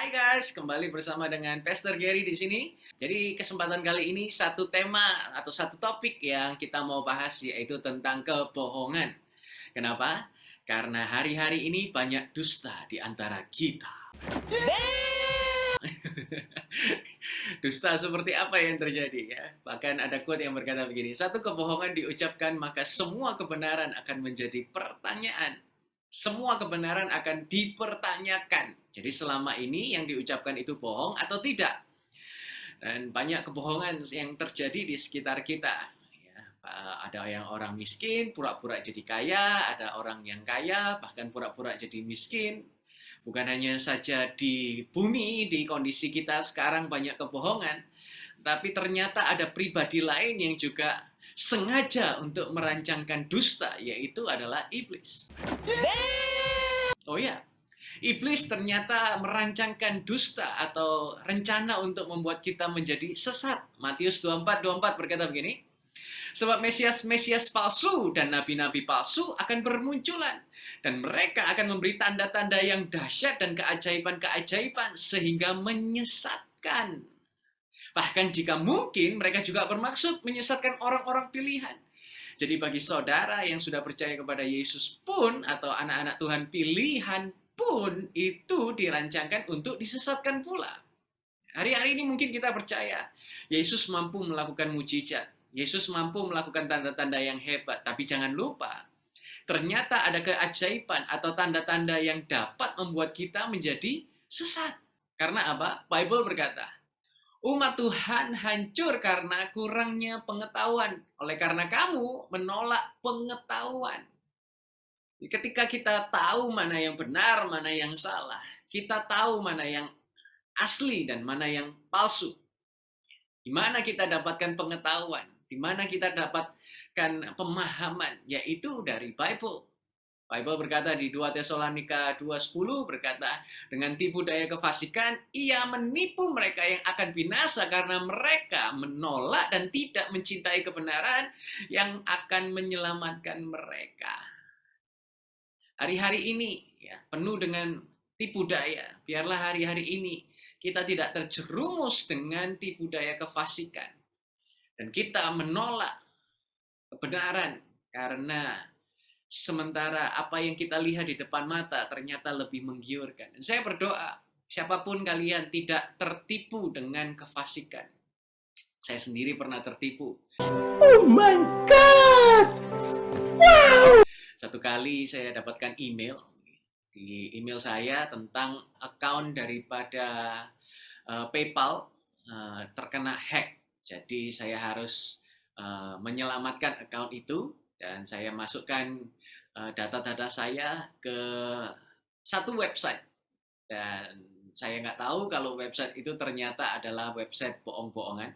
Hai guys, kembali bersama dengan Pastor Gary di sini. Jadi kesempatan kali ini satu tema atau satu topik yang kita mau bahas yaitu tentang kebohongan. Kenapa? Karena hari-hari ini banyak dusta di antara kita. Dusta seperti apa yang terjadi ya? Bahkan ada quote yang berkata begini, satu kebohongan diucapkan maka semua kebenaran akan menjadi pertanyaan. Semua kebenaran akan dipertanyakan. Jadi selama ini yang diucapkan itu bohong atau tidak? Dan banyak kebohongan yang terjadi di sekitar kita. Ya, ada yang orang miskin, pura-pura jadi kaya, ada orang yang kaya, bahkan pura-pura jadi miskin. Bukan hanya saja di bumi, di kondisi kita sekarang banyak kebohongan, tapi ternyata ada pribadi lain yang juga sengaja untuk merancangkan dusta, yaitu adalah iblis. Oh ya, iblis ternyata merancangkan dusta atau rencana untuk membuat kita menjadi sesat. Matius 24:24 berkata begini, sebab Mesias-Mesias palsu dan nabi-nabi palsu akan bermunculan. Dan mereka akan memberi tanda-tanda yang dahsyat dan keajaiban-keajaiban sehingga menyesatkan. Bahkan jika mungkin mereka juga bermaksud menyesatkan orang-orang pilihan. Jadi bagi saudara yang sudah percaya kepada Yesus pun atau anak-anak Tuhan pilihan pun itu dirancangkan untuk disesatkan pula. Hari-hari ini mungkin kita percaya Yesus mampu melakukan mujizat. Yesus mampu melakukan tanda-tanda yang hebat. Tapi jangan lupa, ternyata ada keajaiban atau tanda-tanda yang dapat membuat kita menjadi sesat. Karena apa? Bible berkata, umat Tuhan hancur karena kurangnya pengetahuan. Oleh karena kamu menolak pengetahuan. Ketika kita tahu mana yang benar, mana yang salah, kita tahu mana yang asli dan mana yang palsu. Di mana kita dapatkan pengetahuan, di mana kita dapatkan pemahaman, yaitu dari Bible. Bible berkata di 2 Tesalonika 2:10 berkata, dengan tipu daya kefasikan, ia menipu mereka yang akan binasa karena mereka menolak dan tidak mencintai kebenaran yang akan menyelamatkan mereka. Hari-hari ini ya, penuh dengan tipu daya. Biarlah hari-hari ini kita tidak terjerumus dengan tipu daya kefasikan. Dan kita menolak kebenaran karena sementara apa yang kita lihat di depan mata ternyata lebih menggiurkan. Dan saya berdoa, siapapun kalian tidak tertipu dengan kefasikan. Saya sendiri pernah tertipu. Oh my God! Wow! Satu kali saya dapatkan email. Di email saya tentang account daripada PayPal terkena hack. Jadi saya harus menyelamatkan account itu dan saya masukkan data-data saya ke satu website. Dan saya nggak tahu kalau website itu ternyata adalah website bohong-bohongan.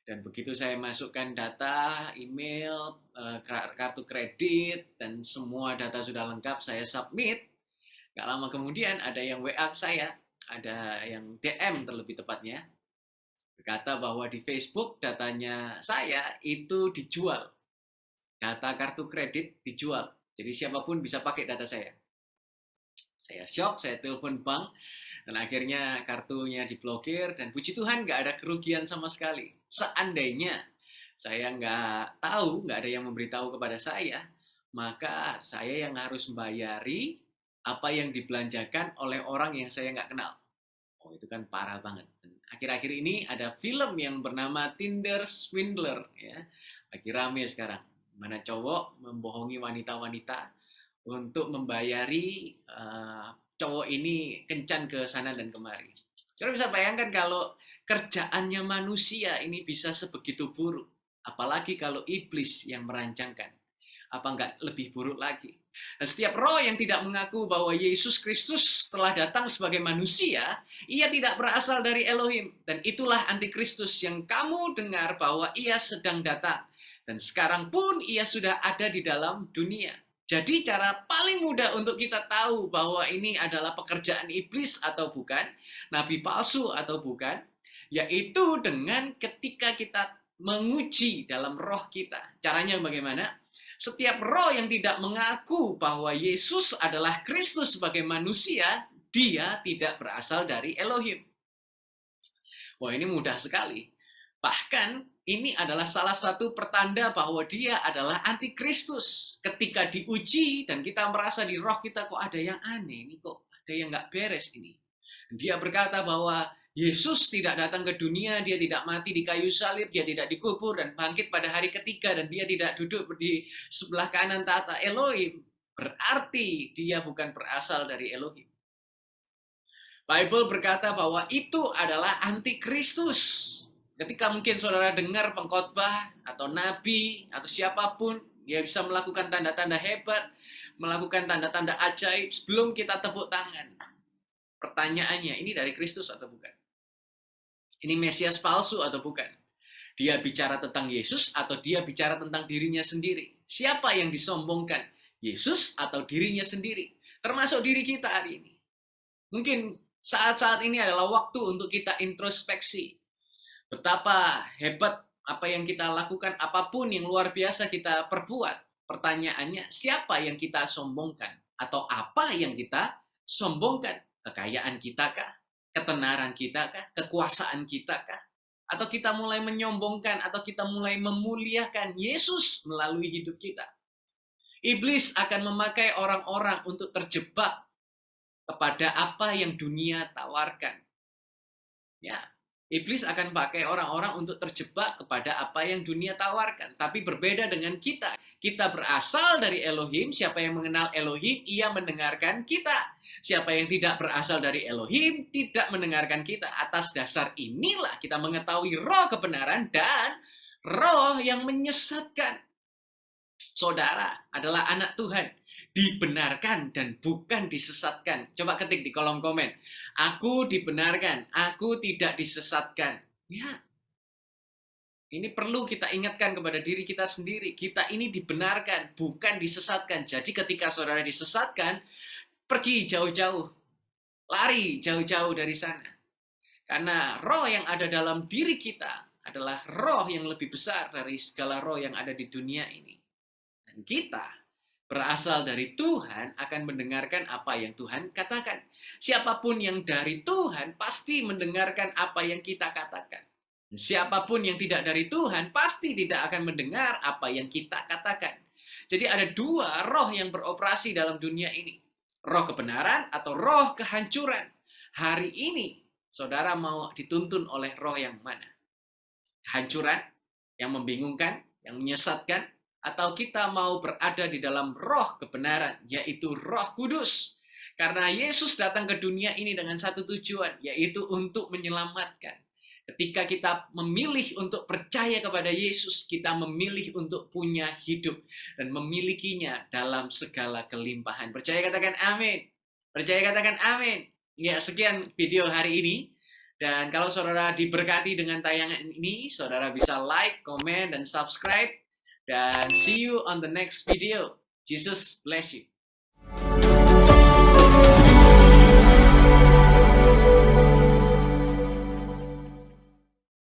Dan begitu saya masukkan data, email, kartu kredit, dan semua data sudah lengkap, saya submit. Gak lama kemudian ada yang WA saya, ada yang DM terlebih tepatnya, berkata bahwa di Facebook datanya saya itu dijual. Data kartu kredit dijual. Jadi siapapun bisa pakai data saya. Saya shock, saya telepon bank, dan akhirnya kartunya diblokir, dan puji Tuhan nggak ada kerugian sama sekali. Seandainya saya nggak tahu, nggak ada yang memberitahu kepada saya, maka saya yang harus membayari apa yang dibelanjakan oleh orang yang saya nggak kenal. Oh, itu kan parah banget. Akhir-akhir ini ada film yang bernama Tinder Swindler, ya, lagi rame sekarang. Mana cowok membohongi wanita-wanita untuk membayari cowok ini kencan ke sana dan kemari. Saudara bisa bayangkan kalau kerjaannya manusia ini bisa sebegitu buruk. Apalagi kalau iblis yang merancangkan. Apa enggak lebih buruk lagi? Dan setiap roh yang tidak mengaku bahwa Yesus Kristus telah datang sebagai manusia, ia tidak berasal dari Elohim. Dan itulah antikristus yang kamu dengar bahwa ia sedang datang. Dan sekarang pun ia sudah ada di dalam dunia. Jadi cara paling mudah untuk kita tahu bahwa ini adalah pekerjaan iblis atau bukan, nabi palsu atau bukan, yaitu dengan ketika kita menguji dalam roh kita. Caranya bagaimana? Setiap roh yang tidak mengaku bahwa Yesus adalah Kristus sebagai manusia, dia tidak berasal dari Elohim. Wah, ini mudah sekali. Bahkan ini adalah salah satu pertanda bahwa dia adalah antikristus. Ketika diuji dan kita merasa di roh kita kok ada yang aneh, ini kok ada yang nggak beres ini. Dia berkata bahwa Yesus tidak datang ke dunia, dia tidak mati di kayu salib, dia tidak dikubur dan bangkit pada hari ketiga, dan dia tidak duduk di sebelah kanan tahta Elohim. Berarti dia bukan berasal dari Elohim. Bible berkata bahwa itu adalah antikristus. Ketika mungkin saudara dengar pengkhotbah atau nabi atau siapapun, dia bisa melakukan tanda-tanda hebat, melakukan tanda-tanda ajaib sebelum kita tepuk tangan. Pertanyaannya, ini dari Kristus atau bukan? Ini Mesias palsu atau bukan? Dia bicara tentang Yesus atau dia bicara tentang dirinya sendiri? Siapa yang disombongkan? Yesus atau dirinya sendiri? Termasuk diri kita hari ini. Mungkin saat-saat ini adalah waktu untuk kita introspeksi. Betapa hebat apa yang kita lakukan, apapun yang luar biasa kita perbuat. Pertanyaannya, siapa yang kita sombongkan? Atau apa yang kita sombongkan? Kekayaan kita kah? Ketenaran kita kah? Kekuasaan kita kah? Atau kita mulai menyombongkan, atau kita mulai memuliakan Yesus melalui hidup kita? Iblis akan memakai orang-orang untuk terjebak kepada apa yang dunia tawarkan. Ya, iblis akan pakai orang-orang untuk terjebak kepada apa yang dunia tawarkan. Tapi berbeda dengan kita. Kita berasal dari Elohim. Siapa yang mengenal Elohim, ia mendengarkan kita. Siapa yang tidak berasal dari Elohim, tidak mendengarkan kita. Atas dasar inilah kita mengetahui roh kebenaran dan roh yang menyesatkan. Saudara adalah anak Tuhan, dibenarkan dan bukan disesatkan. Coba ketik di kolom komen, aku dibenarkan, aku tidak disesatkan. Ya, ini perlu kita ingatkan kepada diri kita sendiri. Kita ini dibenarkan, bukan disesatkan. Jadi ketika saudara disesatkan, pergi jauh-jauh, lari jauh-jauh dari sana. Karena roh yang ada dalam diri kita adalah roh yang lebih besar dari segala roh yang ada di dunia ini. Dan kita berasal dari Tuhan akan mendengarkan apa yang Tuhan katakan. Siapapun yang dari Tuhan pasti mendengarkan apa yang kita katakan. Siapapun yang tidak dari Tuhan pasti tidak akan mendengar apa yang kita katakan. Jadi ada dua roh yang beroperasi dalam dunia ini. Roh kebenaran atau roh kehancuran. Hari ini saudara mau dituntun oleh roh yang mana? Kehancuran, yang membingungkan, yang menyesatkan, atau kita mau berada di dalam roh kebenaran, yaitu Roh Kudus. Karena Yesus datang ke dunia ini dengan satu tujuan, yaitu untuk menyelamatkan. Ketika kita memilih untuk percaya kepada Yesus, kita memilih untuk punya hidup dan memilikinya dalam segala kelimpahan. Percaya katakan amin. Percaya katakan amin. Ya, sekian video hari ini. Dan kalau saudara diberkati dengan tayangan ini, saudara bisa like, komen, dan subscribe. Dan see you on the next video. Jesus bless you.